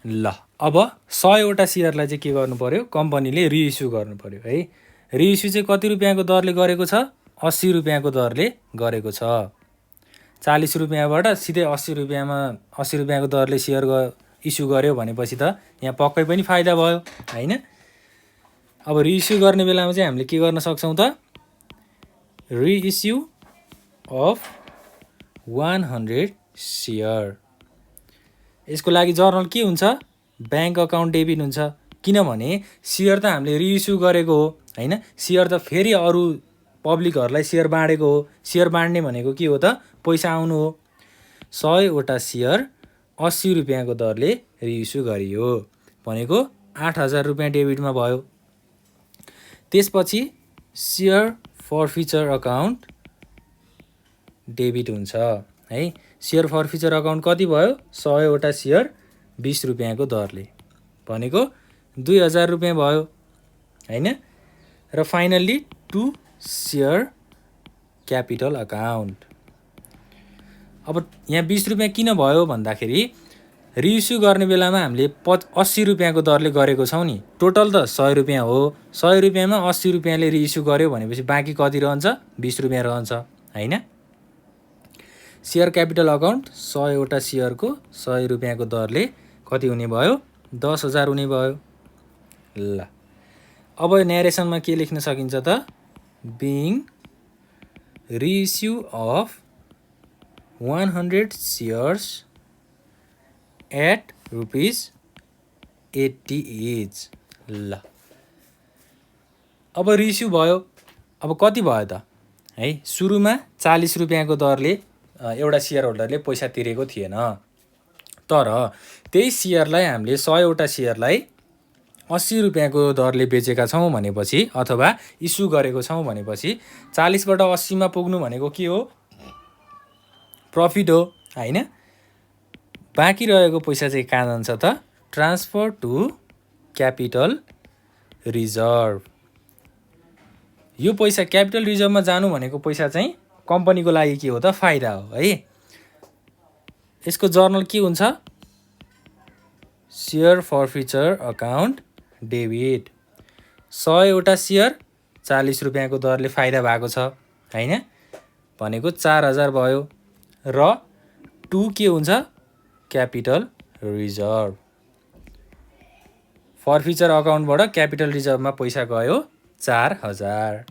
ल अब 100वटा सेयरलाई चाहिँ के गर्नु पर्यो, कम्पनीले रिइस्यु गर्नु पर्यो है। रिइस्यु चाहिँ कति रुपियाँको दरले गरेको छ, 80 रुपियाँको दरले गरेको छ। 40 रुपियाँबाट सिधै 80 रुपियाँमा 80 रुपियाँको दरले सेयर इस्यु गर्यो भनेपछि त यहाँ पक्कै पनि फाइदा भयो हैन। अब रिइस्यु गर्ने बेलामा चाहिँ हामीले के गर्न सक्छौँ त, रिइस्यु अफ 100 सेयर। यसको लागि जर्नल के हुन्छ, ब्याङ्क अकाउन्ट डेबिट हुन्छ। किनभने सेयर त हामीले रिइस्यु गरेको हो हैन, सेयर त फेरि अरू पब्लिकहरूलाई सेयर बाँडेको हो। सेयर बाँड्ने भनेको के हो त, पैसा आउनु हो। 100वटा सेयर 80 रुपियाँको दरले रिइस्यु गरियो भनेको 8000 रुपियाँ डेबिटमा भयो। त्यसपछि सेयर फर्फिचर अकाउन्ट डेबिट हुन्छ है। सेयर फर्फिचर अकाउन्ट कति भयो, 100वटा सेयर 20 रुपियाँको दरले भनेको 2000 रुपियाँ भयो हैन। र finally to share capital account. अब यहाँ 20 रुपियाँ किन भयो भन्दाखेरि रिइस्यु गर्ने बेलामा हामीले 80 रुपियाँको दरले गरेको छौँ नि। टोटल त 100 रुपियाँ हो, 100 रुपियाँमा 80 रुपियाँले रिइस्यु गर्यो भनेपछि बाँकी कति रहन्छ, 20 रुपियाँ रहन्छ हैन। सेयर क्यापिटल अकाउन्ट 100वटा सेयरको 100 रुपियाँको दरले कति हुने भयो, 10,000 हुने भयो। ल अब न्यारेसनमा के लेख्न सकिन्छ त, being reissue of 100 shares at ₹80 each. ल अब रिइस्यु भयो। अब कति भयो त है, सुरुमा 40 रुपियाँको दरले एउटा सेयर होल्डरले पैसा तिरेको थिएन। तर त्यही सेयरलाई हामीले 100वटा सेयरलाई 80 रुपियाँको दरले बेचेका छौँ भनेपछि अथवा इस्यु गरेको छौँ भनेपछि 40बाट 80मा पुग्नु भनेको के हो, प्रफिट हो हैन। बाँकी रहेको पैसा चाहिँ कहाँ जान्छ त, ट्रान्सफर टु क्यापिटल रिजर्भ। यो पैसा क्यापिटल रिजर्भमा जानु भनेको पैसा चाहिँ कम्पनीको लागि के हो त, फाइदा हो है। यसको जर्नल के हुन्छ, सेयर फर्फिचर अकाउन्ट डेबिट। 100वटा सेयर 40 रुपियाँको दरले फाइदा भएको छ हैन भनेको 4000 भयो। र टु के हुन्छ, क्यापिटल रिजर्भ। फर्फिचर अकाउन्टबाट क्यापिटल रिजर्भमा पैसा गयो 4000।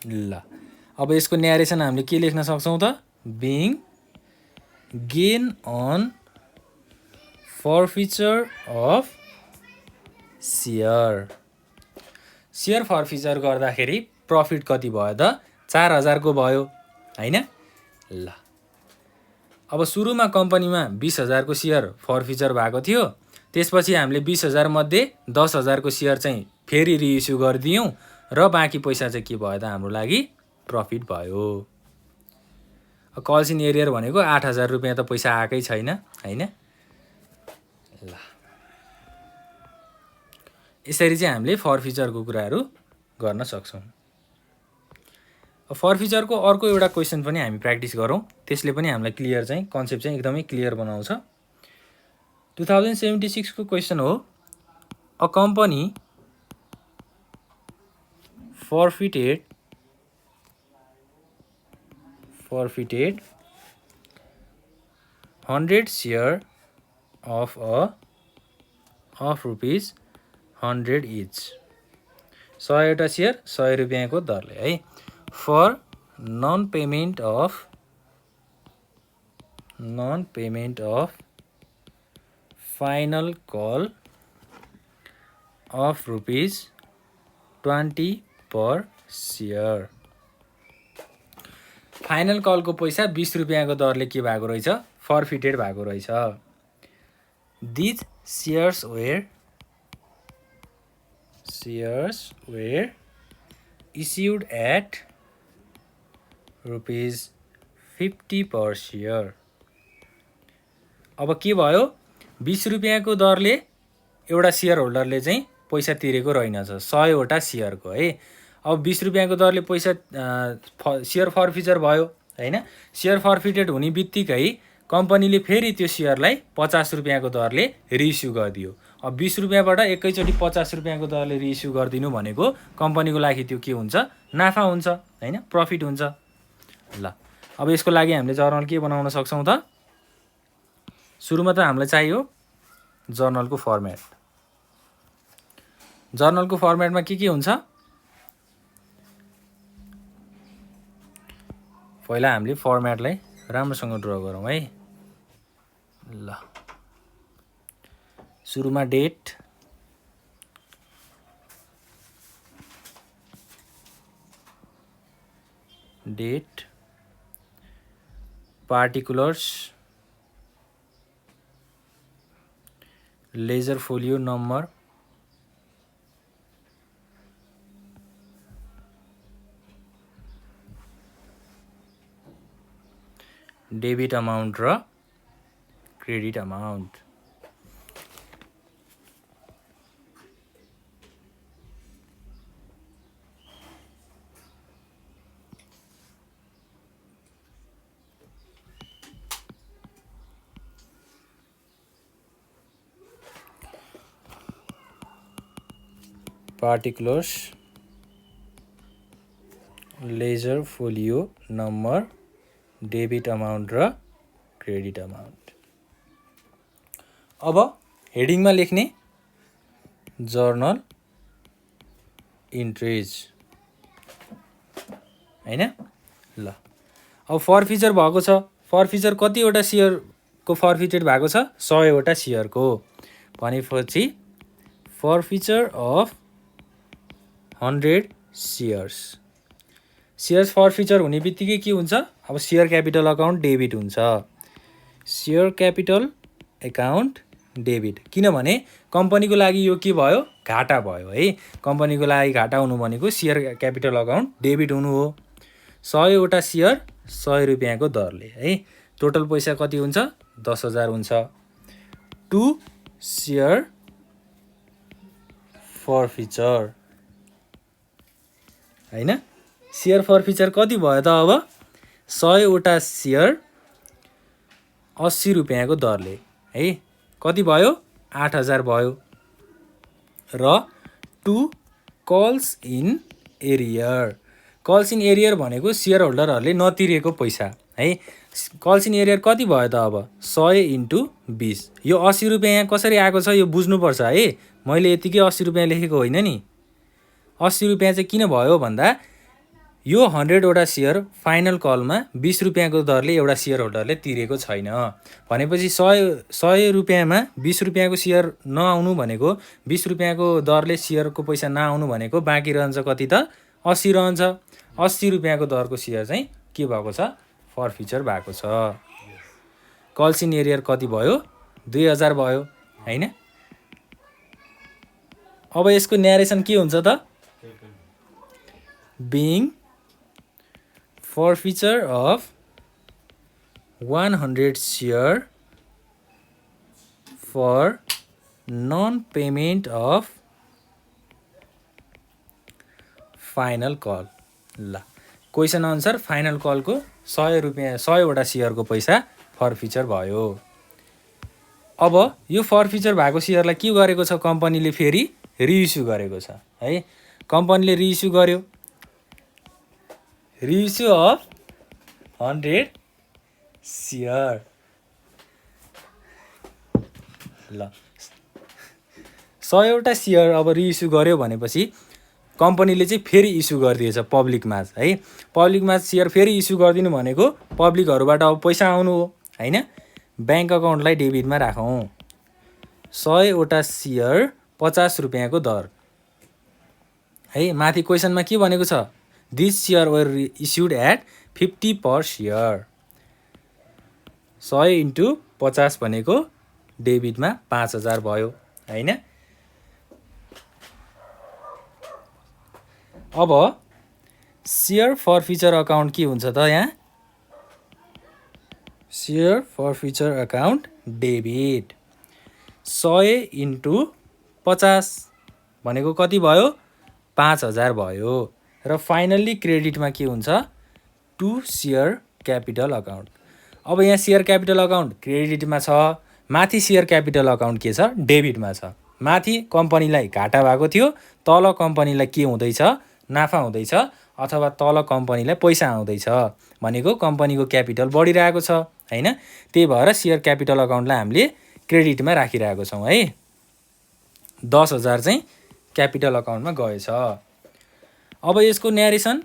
ल अब यसको न्यारेसन हामीले के लेख्न सक्छौँ त, being gain on forfeiture of share. Share forfeiture गर्दाखेरि प्रफिट कति भयो त, 4000 को भयो हैन। ल अब सुरुमा कम्पनीमा 20,000 को सेयर फर्फिचर भएको थियो। त्यसपछि हामीले 20,000 मध्ये 10,000 को सेयर चाहिँ फेरि रिइस्यु गरिदियौँ र बाँकी पैसा चाहिँ के भयो त, हाम्रो लागि प्रफिट भयो। कल्स इन एरियर भनेको 8000 रुपियाँ त पैसा आएकै छैन हैन। ल यसरी चाहिँ हामीले फर्फिचरको कुराहरू गर्न सक्छौँ। फर्फिचरको अर्को एउटा क्वेसन पनि हामी प्र्याक्टिस गरौँ, त्यसले पनि हामीलाई क्लियर चाहिँ कन्सेप्ट चाहिँ एकदमै क्लियर बनाउँछ। 2076 को क्वेसन हो, a company forfeited 100 share of ₹100 each। 100वटा सेयर 100 रुपियाँको दरले है। For non payment of final call of ₹20 per share. Final कलको पैसा 20 रुपियाँको दरले के भएको रहेछ, फर्फिटेड भएको रहेछ। These shares were issued at ₹50 per share. अब के भयो, 20 रुपियाँको दरले एउटा सेयर होल्डरले चाहिँ पैसा तिरेको रहेनछ 100वटा सेयरको है। अब 20 रुपियाँको दरले पैसा सेयर फर्फिचर भयो हैन। सेयर फर्फिटेड हुने बित्तिकै कम्पनीले फेरि त्यो सेयरलाई 50 रुपियाँको दरले रिइस्यु गरिदियो। अब 20 रुपियाँबाट एकैचोटि 50 रुपियाँको दरले रिइस्यु गरिदिनु भनेको कम्पनीको लागि त्यो के हुन्छ, नाफा हुन्छ हैन, प्रफिट हुन्छ। ल अब यसको लागि हामीले जर्नल के बनाउन सक्छौँ त? सुरुमा त हामीलाई चाहियो जर्नलको फर्मेट। जर्नलको फर्मेटमा के हुन्छ? पहिला हामीले फर्मेटलाई राम्रोसँग ड्र गरौँ है। ल सुरुमा date, particulars, ledger folio number, debit amount र credit amount. Particulars, ledger folio number, debit amount र क्रेडिट अमाउन्ट। अब हेडिङमा लेख्ने जर्नल इन्ट्रिज हैन। ल अब फरफिचर भएको छ। फरफिचर कतिवटा सेयरको फरफिचर भएको छ? 100 वटा सेयरको। भनेपछि फरफिचर अफ 100 सेयर्स। सेयर्स फरफिचर हुने बित्तिकै के हुन्छ? अब सेयर क्यापिटल अकाउन्ट डेबिट हुन्छ। सेयर क्यापिटल एकाउन्ट डेबिट, किनभने कम्पनीको लागि यो के भयो? घाटा भयो है। कम्पनीको लागि घाटा हुनु भनेको सेयर क्यापिटल अकाउन्ट डेबिट हुनु हो। 100 वटा सेयर 100 रुपियाँको दरले है। टोटल पैसा कति हुन्छ? 10,000 हुन्छ। 2 सेयर फरफिचर हैन। सेयर फरफिचर कति भयो त? अब 100 वटा सेयर 80 रुपियाँको दरले है। कति भयो? 8,000 भयो। र 2 calls in arrear. Calls in arrear भनेको सेयर होल्डरहरूले नतिरेको पैसा है। कल्स इन एरियर कति भयो त? अब 100 × 20। यो 80 रुपियाँ कसरी आएको छ यो बुझ्नुपर्छ है। मैले यतिकै 80 रुपियाँ लेखेको होइन नि। 80 रुपियाँ चाहिँ किन भयो भन्दा यो 100 वटा सेयर फाइनल कलमा 20 रुपियाँको दरले एउटा सेयर होल्डरले तिरेको छैन। भनेपछि 100 रुपियाँमा 20 रुपियाँको सेयर नआउनु भनेको, 20 रुपियाँको दरले सेयरको पैसा नआउनु भनेको बाँकी रहन्छ कति त? 80 रहन्छ। 80 रुपियाँको दरको सेयर चाहिँ के भएको छ? फरफिचर भएको छ। कल्स इन एरियर कति भयो? 2000 भयो हैन। अब यसको न्यारेसन के हुन्छ त? being forfeiture of 100 share for non-payment of final call। ल क्वेसन अनुसार फाइनल कलको 100 रुपियाँ 100 वटा सेयरको पैसा फरफिचर भयो। अब यो फरफिचर भएको सेयरलाई के गरेको छ? कम्पनीले फेरि रिइस्यु गरेको छ है। कम्पनीले रिइस्यु गर्यो। Reissue of 100 share. ल 100 वटा सेयर अब रिइस्यु गर्यो भनेपछि कम्पनीले चाहिँ फेरि इस्यु गरिदिएछ पब्लिकमा है। पब्लिकमा सेयर फेरि इस्यु गरिदिनु भनेको पब्लिकहरूबाट अब पैसा आउनु हो हैन। ब्याङ्क अकाउन्टलाई डेबिटमा राखौँ। 100 वटा सेयर 50 रुपियाँको दर है। माथि क्वेसनमा के भनेको छ? This share were issued at 50 per share. 100 × 50 भनेको डेबिटमा 5000 भयो हैन। अब सेयर फरफिचर अकाउन्ट के हुन्छ त? यहाँ सेयर फरफिचर अकाउन्ट डेबिट 100 × 50 भनेको कति भयो? 5000 भयो। र फाइनल्ली क्रेडिटमा के हुन्छ? 2 सेयर क्यापिटल अकाउन्ट। अब यहाँ सेयर क्यापिटल अकाउन्ट क्रेडिटमा छ, माथि सेयर क्यापिटल अकाउन्ट के छ डेबिटमा छ। माथि कम्पनीलाई घाटा भएको थियो, तल कम्पनीलाई के हुँदैछ नाफा हुँदैछ, अथवा तल कम्पनीलाई पैसा आउँदैछ भनेको कम्पनीको क्यापिटल बढिरहेको छ हैन। त्यही भएर सेयर क्यापिटल अकाउन्टलाई हामीले क्रेडिटमा राखिरहेको छौँ है। 10,000 चाहिँ क्यापिटल अकाउन्टमा गएछ। अब यसको narration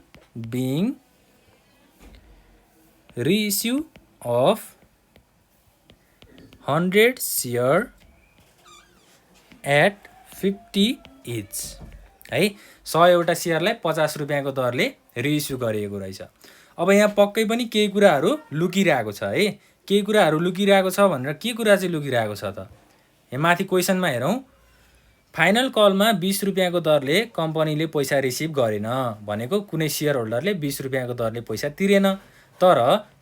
being reissue of 100 share at 50 each है। 100 सेयरलाई 50 रुपियाँको दरले रिइस्यु गरिएको रहेछ। अब यहाँ पक्कै पनि केही कुराहरू लुकिरहेको छ है। केही कुराहरू लुकिरहेको छ भनेर के कुरा चाहिँ लुकिरहेको छ त? यहाँ माथि क्वेसनमा हेरौँ, फाइनल कलमा 20 रुपियाँको दरले कम्पनीले पैसा रिसिभ गरेन भनेको कुनै सेयर होल्डरले 20 रुपियाँको दरले पैसा तिरेन, तर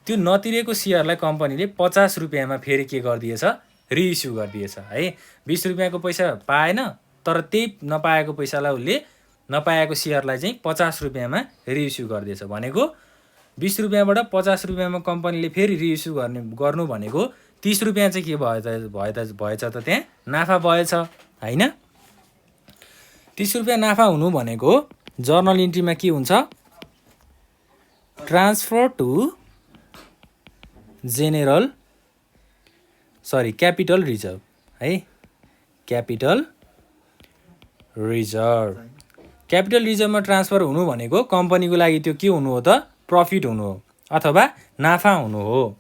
त्यो नतिरेको सेयरलाई कम्पनीले 50 रुपियाँमा फेरि के गरिदिएछ रिइस्यु गरिदिएछ है। 20 रुपियाँको पैसा पाएन, तर त्यही नपाएको पैसालाई उसले नपाएको सेयरलाई चाहिँ 50 रुपियाँमा रिइस्यु गरिदिएछ भनेको 20 रुपियाँबाट 50 रुपियाँमा कम्पनीले फेरि रिइस्यु गर्नु भनेको 30 रुपियाँ चाहिँ के भएछ त त्यहाँ नाफा भएछ हैन। 30 रुपियाँ नाफा हुनु भनेको जर्नल इन्ट्रीमा के हुन्छ, ट्रान्सफर टु क्यापिटल रिजर्भ है। क्यापिटल रिजर्भमा ट्रान्सफर हुनु भनेको कम्पनीको लागि त्यो के हुनु हो त, प्रफिट हुनु हो अथवा नाफा हुनु हो।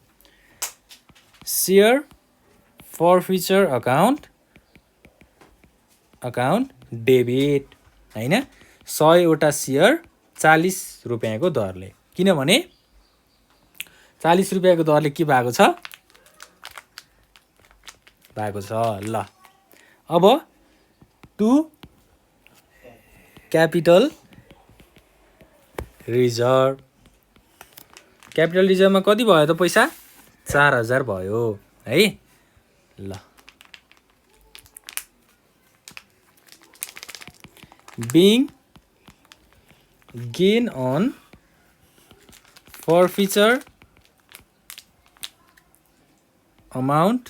सेयर फर्फिचर अकाउन्ट डेबिट हैन। 100 सेयर 40 रुपियाँको दरले, किनभने 40 रुपियाँको दरले के भएको छ ल। अब टु क्यापिटल रिजर्भमा कति भयो त पैसा, 4000 भयो है ल। Being gain on forfeiture amount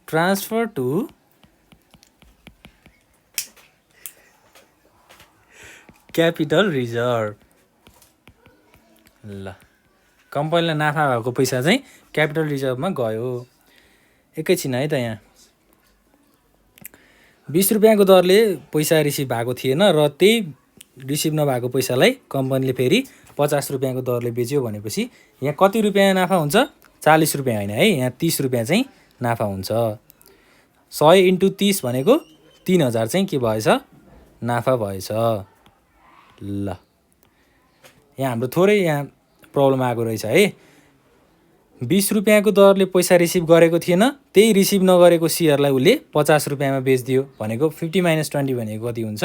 transfer to capital reserve ल। कम्पनीलाई नाफा भएको पैसा चाहिँ क्यापिटल रिजर्भमा गयो। एकैछिन है त, यहाँ 20 रुपियाँको दरले पैसा रिसिभ भएको थिएन र त्यही रिसिभ नभएको पैसालाई कम्पनीले फेरि 50 रुपियाँको दरले बेच्यो भनेपछि यहाँ कति रुपियाँ नाफा हुन्छ, 40 रुपियाँ होइन है, यहाँ 30 रुपियाँ चाहिँ नाफा हुन्छ। 100 × 30 भनेको 3000 चाहिँ के भएछ नाफा भएछ ल। यहाँ हाम्रो थोरै यहाँ प्रब्लम आएको रहेछ है। 20 रुपियाँको दरले पैसा रिसिभ गरेको थिएन, त्यही रिसिभ नगरेको सेयरलाई उसले 50 रुपियाँमा बेचिदियो भनेको 50 - 20 भनेको कति हुन्छ,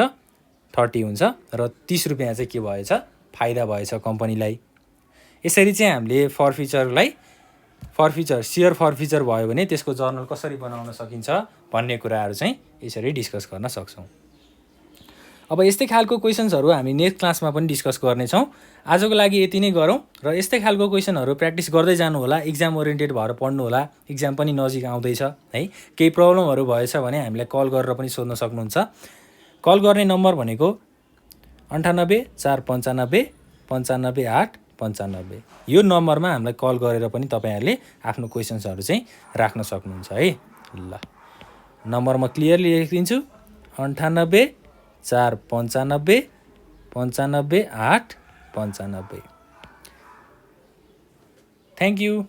30 हुन्छ र 30 रुपियाँ चाहिँ के भएछ फाइदा भएछ कम्पनीलाई। यसरी चाहिँ हामीले सेयर फर्फिचर भयो भने त्यसको जर्नल कसरी बनाउन सकिन्छ भन्ने कुराहरू चाहिँ यसरी डिस्कस गर्न सक्छौँ। अब यस्तै खालको क्वेसन्सहरू हामी नेक्स्ट क्लासमा पनि डिस्कस गर्नेछौँ। आजको लागि यति नै गरौँ र यस्तै खालको क्वेसनहरू प्र्याक्टिस गर्दै जानु होला। इक्जाम ओरिएन्टेड भएर पढ्नु होला, इक्जाम पनि नजिक आउँदैछ है। केही प्रब्लमहरू भएछ भने हामीलाई कल गरेर पनि सोध्न सक्नुहुन्छ। कल गर्ने नम्बर भनेको 98 495 95 8 95। यो नम्बरमा हामीलाई कल गरेर पनि तपाईँहरूले आफ्नो क्वेसन्सहरू चाहिँ राख्न सक्नुहुन्छ है ल। नम्बर म क्लियरली लेखिदिन्छु, 98 495 95 8 95। Thank you.